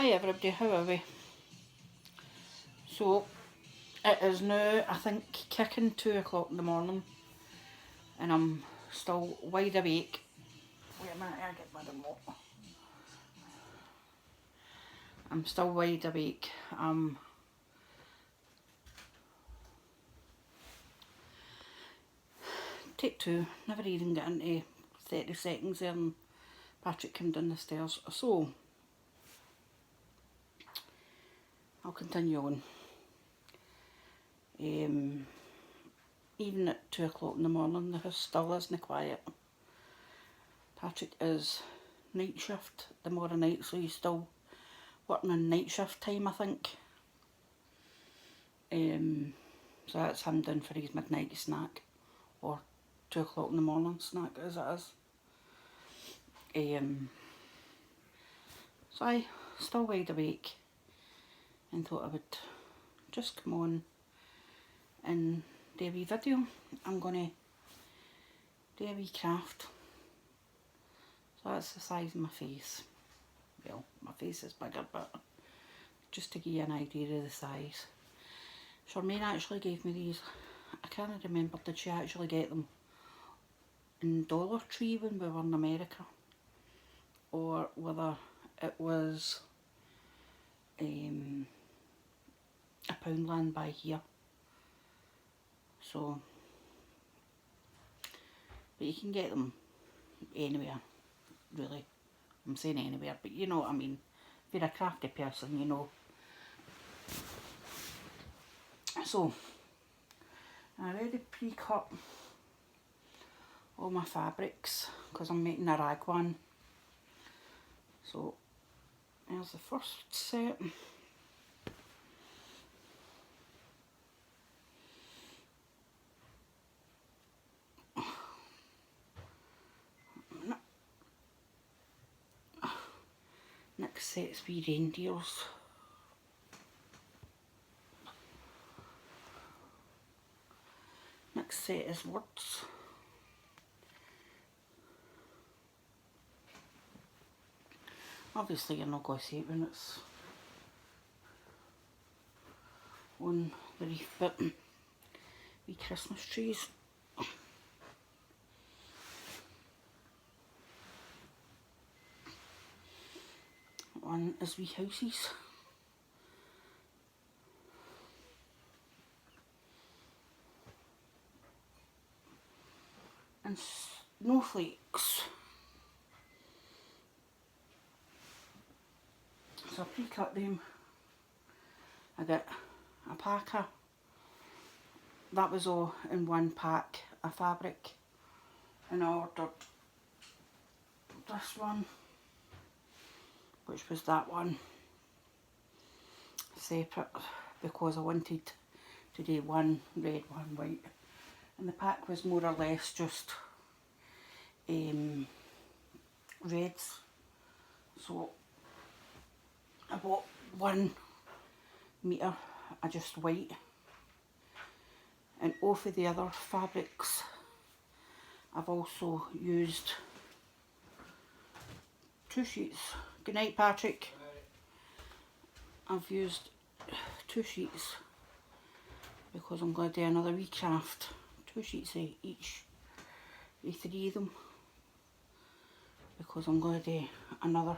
Hi everybody, how are we? So, it is now, I think, kicking 2 o'clock in the morning and I'm still wide awake. Wait a minute, I get my remote. I'm still wide awake. Take 2, never even get into 30 seconds there and Patrick came down the stairs. So, I'll continue on. Even at 2 o'clock in the morning, the house still isn't quiet. Patrick is night shift tomorrow night, so he's still working on night shift time, I think. So that's him down for his midnight snack, or 2 o'clock in the morning snack as it is. So I still wide awake and thought I would just come on and do a wee video. I'm going to do a wee craft. So that's the size of my face. Well, my face is bigger, but just to give you an idea of the size. Charmaine actually gave me these. I can't remember, did she actually get them in Dollar Tree when we were in America, or whether it was a Poundland by here. So, but you can get them anywhere, really. I'm saying anywhere, but you know what I mean. If you're a crafty person, you know. So, I already pre-cut all my fabrics because I'm making a rag one. So, there's the first set. Next set's wee reindeers. Next set is words. Obviously you're not going to see it when it's on the Wreath, but wee Christmas trees. One is wee houses. And snowflakes. So I pre-cut them. I got a packer. That was all in one pack of fabric. And I ordered this one, which was that one, separate, because I wanted to do one red, one white. And the pack was more or less just reds. So I bought 1 metre of just white, and off of the other fabrics I've also used 2 sheets. Good night, Patrick. I've used 2 sheets because I'm going to do another wee craft. 2 sheets of each, 3 of them, because I'm going to do another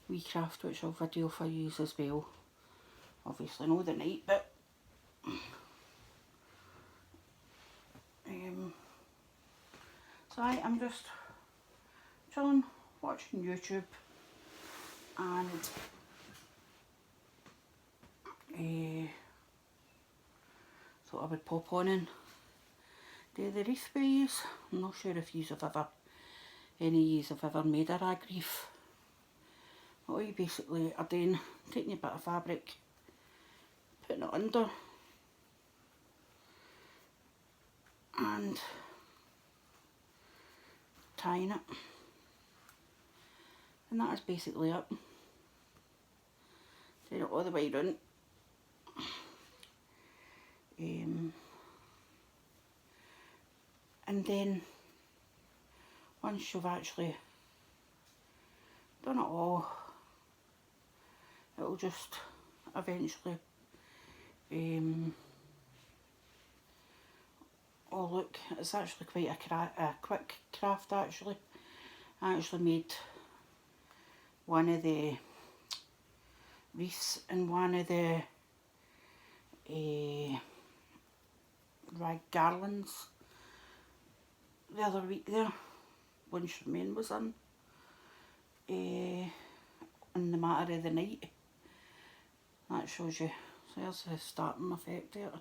wee craft which I'll video for you as well. Obviously not the night, but so I'm just chilling, watching YouTube, and thought I would pop on and do the wreath with yous. I'm not sure if yous have ever, any of yous have ever made a rag wreath. All you basically are doing, taking a bit of fabric, putting it under, and tying it, and that is basically it. Do it all the way around. And then once you've actually done it all, it'll just eventually oh look, it's actually quite a quick craft actually. I actually made one of the wreaths and one of the rag garlands the other week there when Charmaine was in the matter of the night. That shows you, so there's the starting effect there.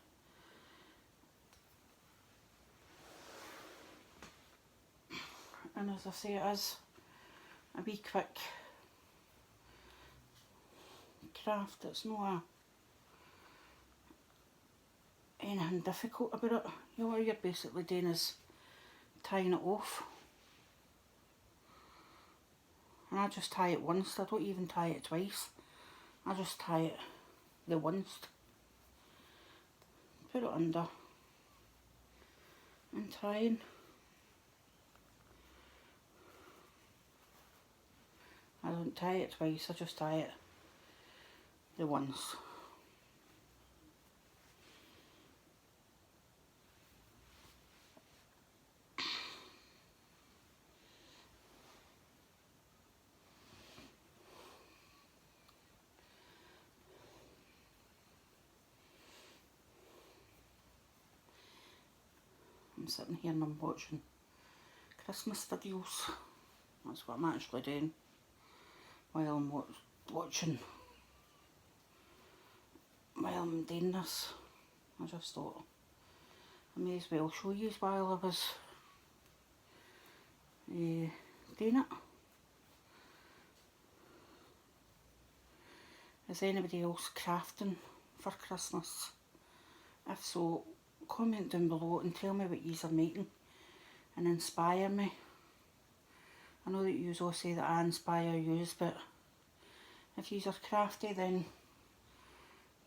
And as I say, it is a wee quick craft. It's not anything difficult about it. You know, what you're basically doing is tying it off. And I just tie it once. I don't even tie it twice. I just tie it the once. Put it under and tying. I don't tie it twice, I just tie it the once. I'm sitting here and I'm watching Christmas videos. That's what I'm actually doing while I'm watching, while I'm doing this. I just thought I may as well show you while I was doing it. Is anybody else crafting for Christmas? If so, comment down below and tell me what yous are making and inspire me. I know that yous all say that I inspire yous, but if yous are crafty then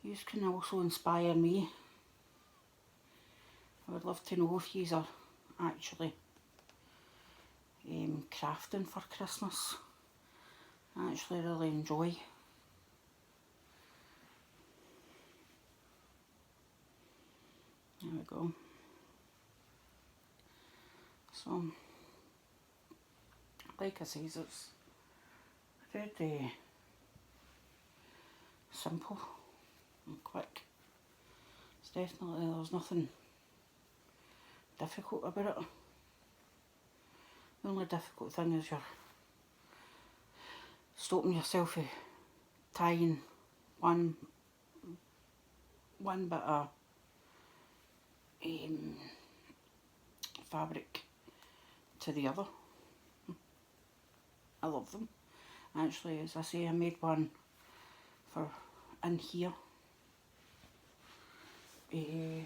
yous can also inspire me. I would love to know if yous are actually crafting for Christmas. I actually really enjoy. There we go. So, like I say, it's very simple and quick. It's definitely, there's nothing difficult about it. The only difficult thing is you're stopping yourself from tying one bit of fabric to the other. I love them. Actually, as I say, I made one for in here. The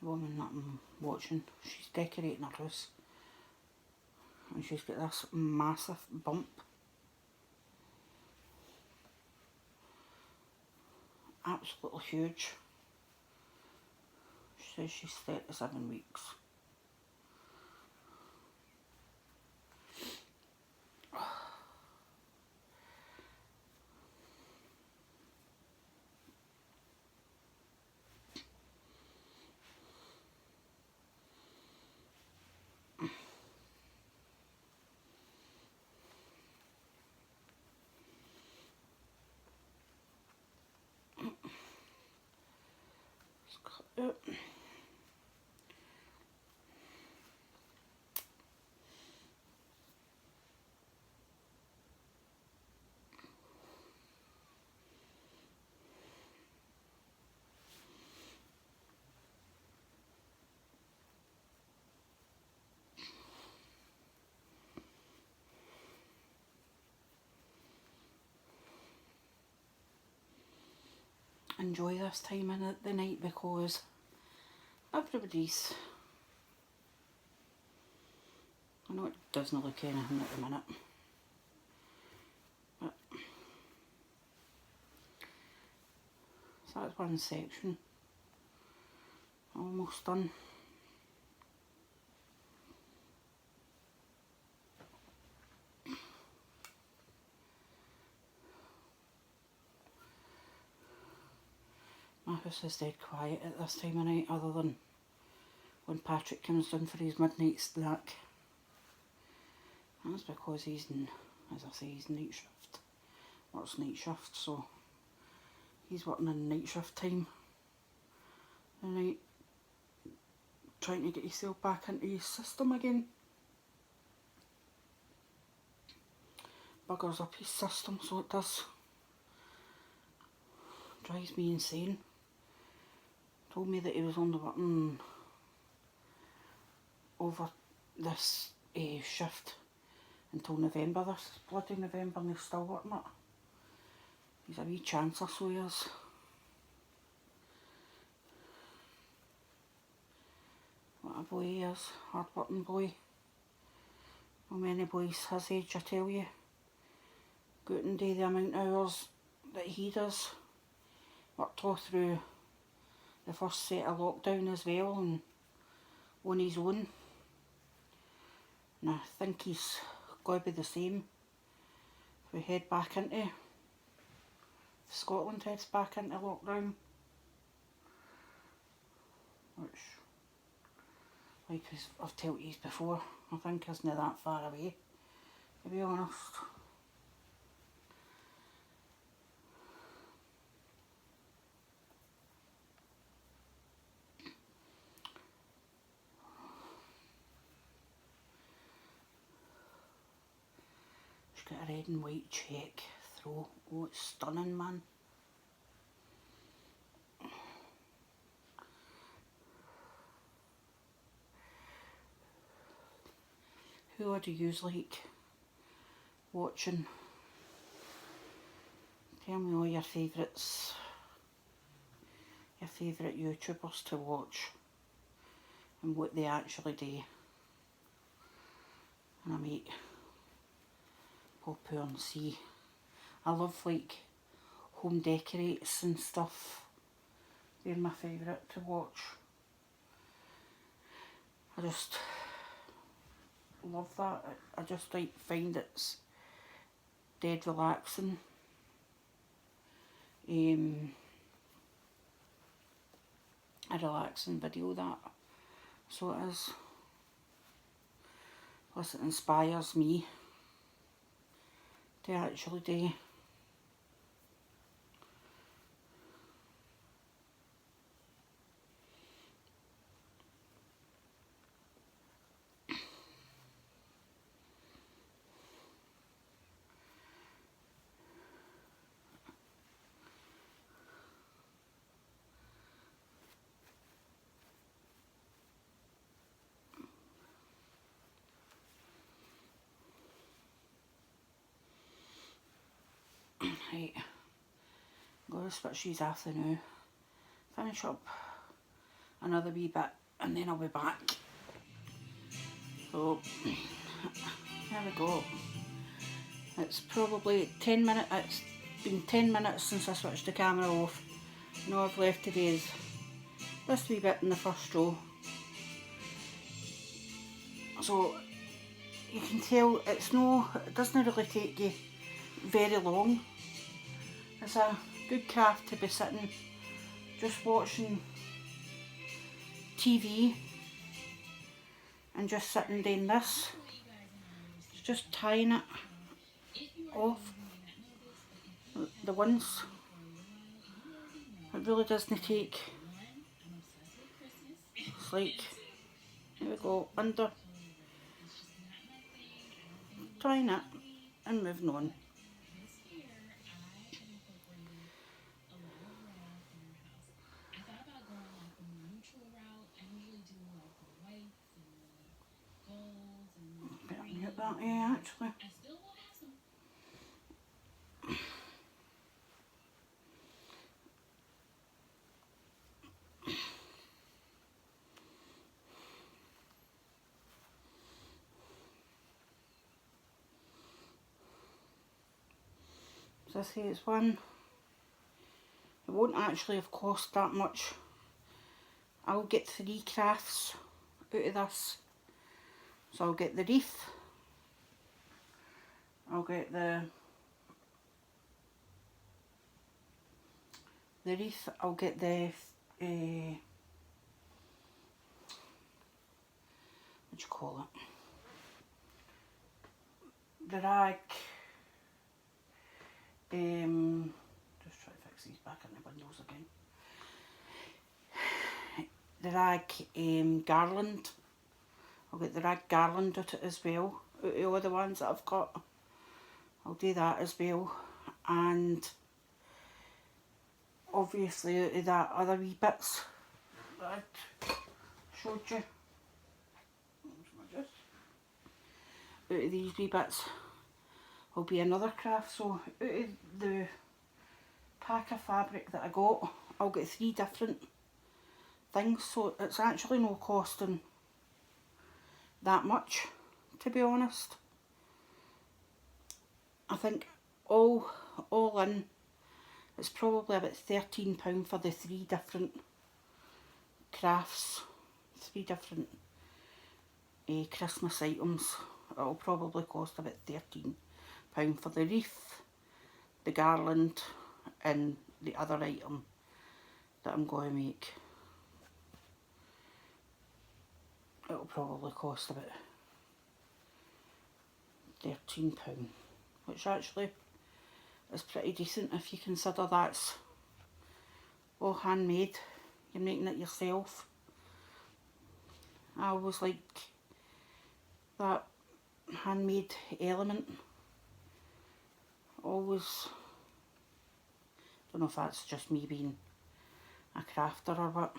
woman that I'm watching, she's decorating her house and she's got this massive bump. Absolutely huge. She says she's 37 weeks. Let's cut it. Enjoy this time in the night because everybody's, I know it doesn't look anything at the minute, but So that's one section. Almost done. My house is dead quiet at this time of night, other than when Patrick comes down for his midnight snack. That's because he's in, as I say, he's night shift. Works night shift, so he's working in night shift time. And night, trying to get himself back into his system again. Buggers up his system, so it does. Drives me insane. Told me that he was only working over this shift until November, this bloody November, and he's still working it. He's a wee chancer, so he is. What a boy he is, hard working boy. Not many boys his age, I tell you. Go out and do the amount of hours that he does. Worked all through the first set of lockdown as well, and on his own. And I think he's going to be the same if we head back into, Scotland heads back into lockdown. Which, like I've told you before, I think isn't that far away, to be honest. She's got a red and white check throw. Oh, it's stunning, man. Who would you like watching? Tell me all your favourites, your favourite YouTubers to watch and what they actually do. And I might pop out and see. I love like home decorates and stuff. They're my favourite to watch. I just love that. I just like find it's dead relaxing. A relaxing video, that, so it is. Plus it inspires me to actually do. Right, go to switch these after now, finish up another wee bit and then I'll be back. So, there we go. It's probably 10 minutes, it's been 10 minutes since I switched the camera off. And all I've left to do is this wee bit in the first row. So, you can tell it doesn't really take you very long. It's a good craft to be sitting just watching TV and just sitting doing this. It's just tying it off the ones. It really doesn't take, it's like, here we go, under, tying it and moving on. Better mute that, yeah, actually. So I say it's one, it won't actually have cost that much. I'll get 3 crafts out of this. So I'll get the wreath, I'll get the wreath, I'll get the what do you call it, the rag, just try to fix these back in the windows again, the rag garland. I'll get the rag garland out of it as well, out of all the ones that I've got. I'll do that as well, and obviously out of that other wee bits that I showed you, out of these wee bits will be another craft. So out of the pack of fabric that I got, I'll get 3 different things, so it's actually no costing that much, to be honest. I think all in it's probably about £13 for the 3 different crafts, 3 different Christmas items. It'll probably cost about £13 for the wreath, the garland and the other item that I'm going to make. It'll probably cost about £13, which actually is pretty decent if you consider that's all handmade. You're making it yourself. I always like that handmade element. Always. Don't know if that's just me being a crafter or what.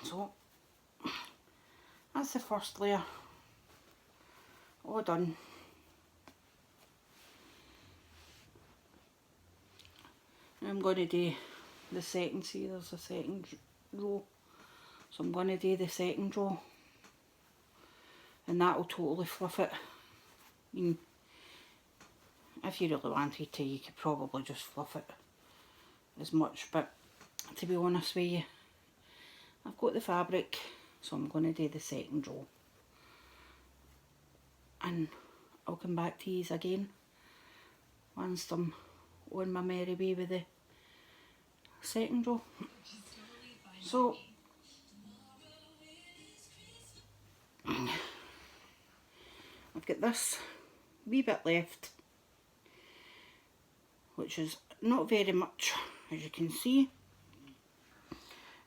So that's the first layer all done. Now I'm going to do the second. See, there's a second row, so I'm going to do the second row, and that will totally fluff it. I mean, if you really wanted to, you could probably just fluff it as much, but to be honest with you, I've got the fabric, so I'm going to do the second row, and I'll come back to these again once I'm on my merry way with the second row. So I've got this wee bit left, which is not very much, as you can see,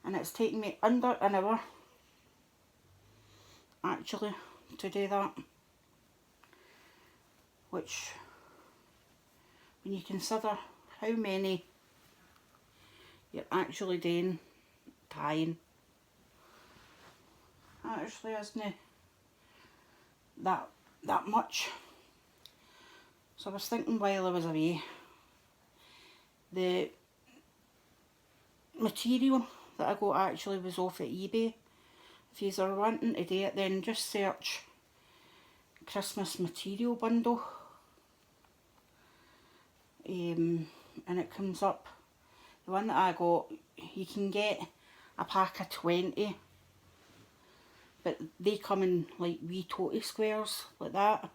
and it's taken me under an hour actually to do that, which, when you consider how many you're actually doing tying, actually isn't that much. So I was thinking while I was away, the material that I got actually was off at eBay. If you are wanting to do it, then just search Christmas material bundle, and it comes up. The one that I got, you can get a pack of 20, but they come in like wee toty squares like that,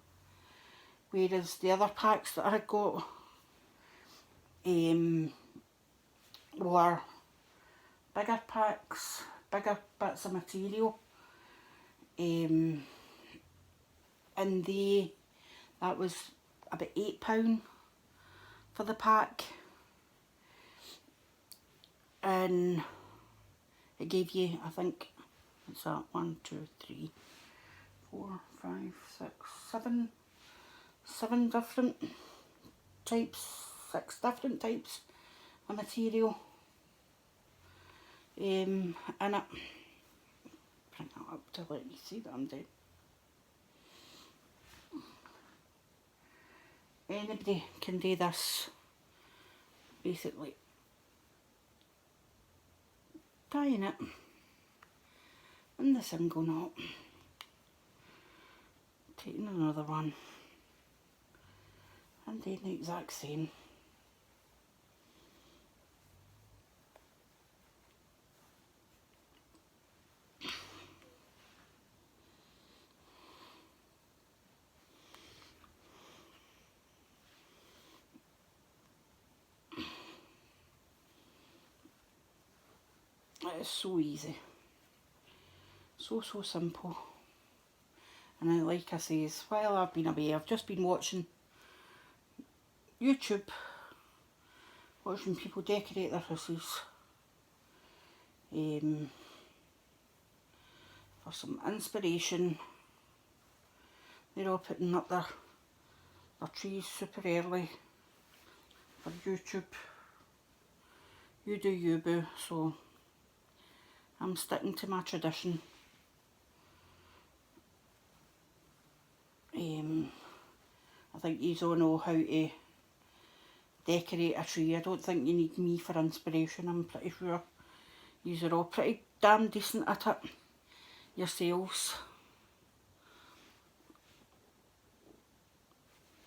whereas the other packs that I got were bigger packs, bigger bits of material, and that was about £8 for the pack, and it gave you, I think, what's that, 1, 2, 3, 4, 5, 6, 7 different types, 6 different types of material in it. Bring that up to let you see that I'm doing. Anybody can do this, basically tying it in the single knot, taking another one I'm doing the exact same. It is so easy. So simple. And then, like I say, while I've been away, I've just been watching YouTube, watching people decorate their houses for some inspiration. They're all putting up their trees super early for YouTube. You do you, boo. So I'm sticking to my tradition. I think you all know how to decorate a tree. I don't think you need me for inspiration. I'm pretty sure you are all pretty damn decent at it yourselves.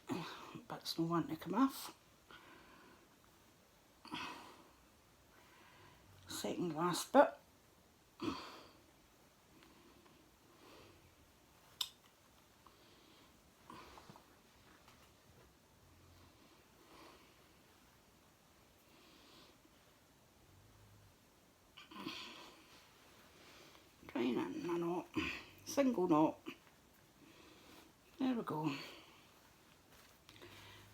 But it's no wanting to come off. Second last bit. Trying in a knot, single knot. There we go.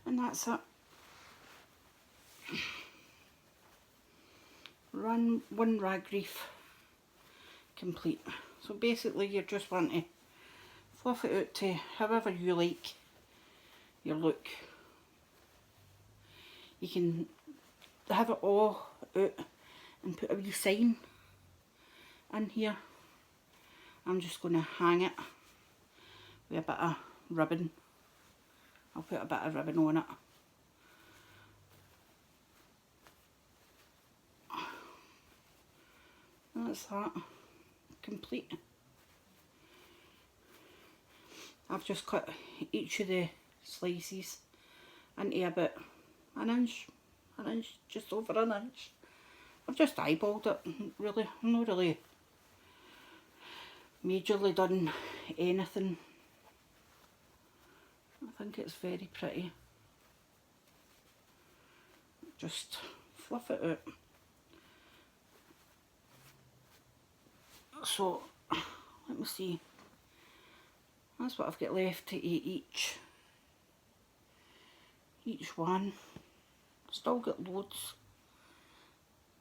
And that's it. Run one rag wreath complete. So basically you just want to fluff it out to however you like your look. You can have it all out and put a wee sign in here. I'm just going to hang it with a bit of ribbon. I'll put a bit of ribbon on it. That's that, complete. I've just cut each of the slices into about an inch, just over an inch. I've just eyeballed it, really. I'm not really majorly done anything. I think it's very pretty. Just fluff it out. So, let me see. That's what I've got left to eat each one. Still got loads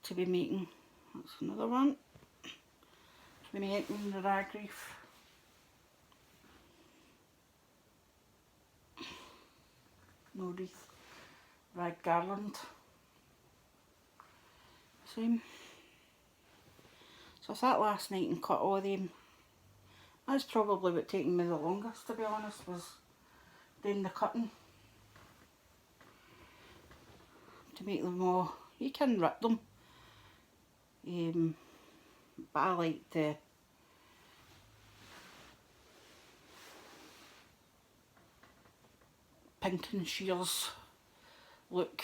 to be making. That's another one. To be making the rag wreath. No wreath. Rag garland. Same. So I sat last night and cut all of them. That's probably what taking me the longest, to be honest, was doing the cutting. To make them all, you can rip them. But I like the pink and shears look.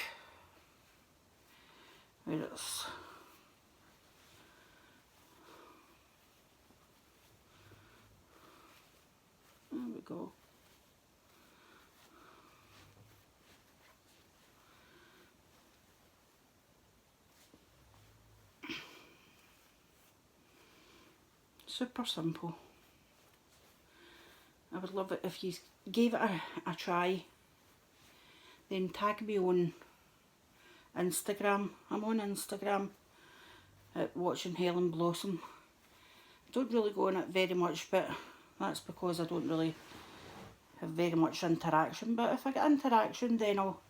Where it's there we go. Super simple. I would love it if you gave it a try. Then tag me on Instagram. I'm on Instagram at Watching Helen Blossom. I don't really go on it very much, but that's because I don't really have very much interaction. But if I get interaction, then I'll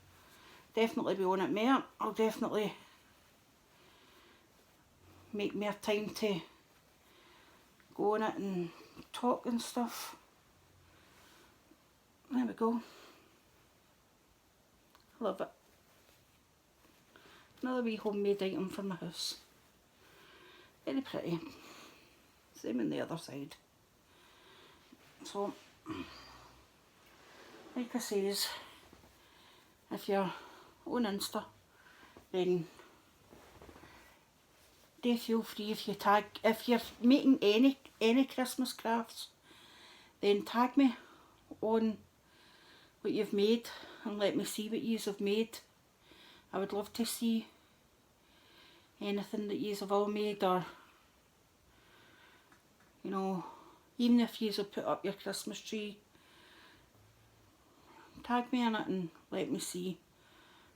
definitely be on it more. I'll definitely make more time to go on it and talk and stuff. There we go. Love it. Another wee homemade item for my house. Very pretty. Same on the other side. So, like I says, if you're on Insta, then do feel free if you're making any Christmas crafts, then tag me on what you've made and let me see what yous have made. I would love to see anything that yous have all made, or you know, even if yous have put up your Christmas tree, tag me in it and let me see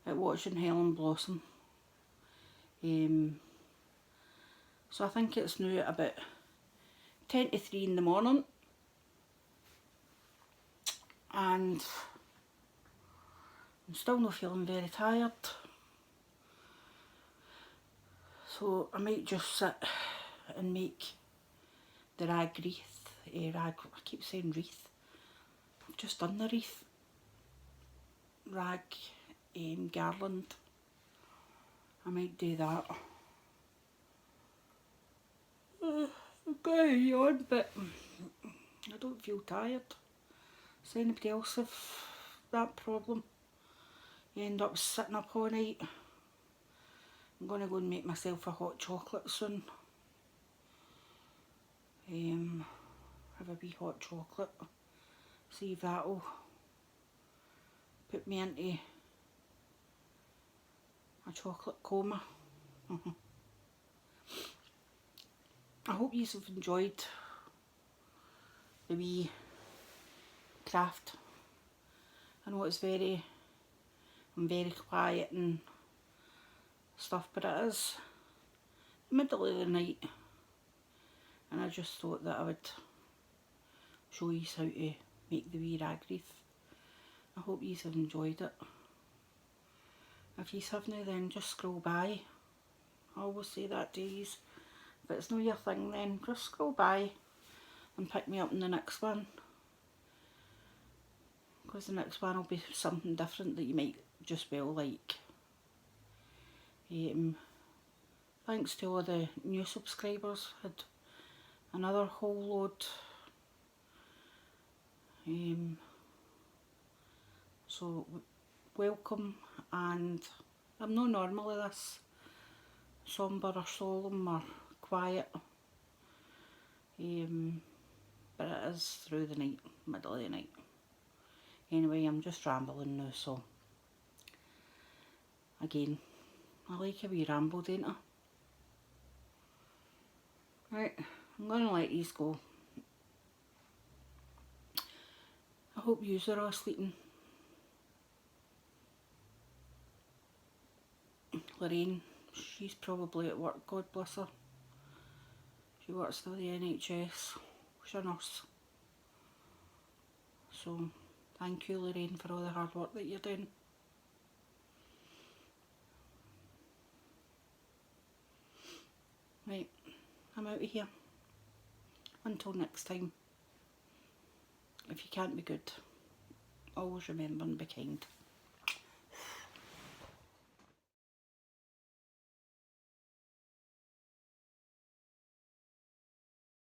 it watching Helen blossom. So I think it's now at about 10 to 3 in the morning, and I'm still not feeling very tired, so I might just sit and make the rag wreath, I keep saying wreath, I've just done the wreath, rag garland. I might do that. I've got a yawn, but I don't feel tired. Does anybody else have that problem? You end up sitting up all night. I'm going to go and make myself a hot chocolate soon. Have a wee hot chocolate. See if that'll put me into a chocolate coma. I hope you have enjoyed the wee craft. I know I'm very quiet and stuff, but it is the middle of the night, and I just thought that I would show you how to make the wee rag wreath. I hope you have enjoyed it. If you haven't, then just scroll by. I always say that to you. If it's not your thing, then just scroll by and pick me up in the next one, because the next one will be something different that you might just well like. Thanks to all the new subscribers, had another whole load. So welcome, and I'm not normally this sombre or solemn or quiet, but it is through the night, middle of the night. Anyway, I'm just rambling now, so again, I like a wee ramble, don't I? Right, I'm going to let these go. I hope yous are all sleeping. Lorraine, she's probably at work, God bless her. She works for the NHS, she's a nurse. So, thank you, Lorraine, for all the hard work that you're doing. Right, I'm out of here. Until next time. If you can't be good, always remember and be kind.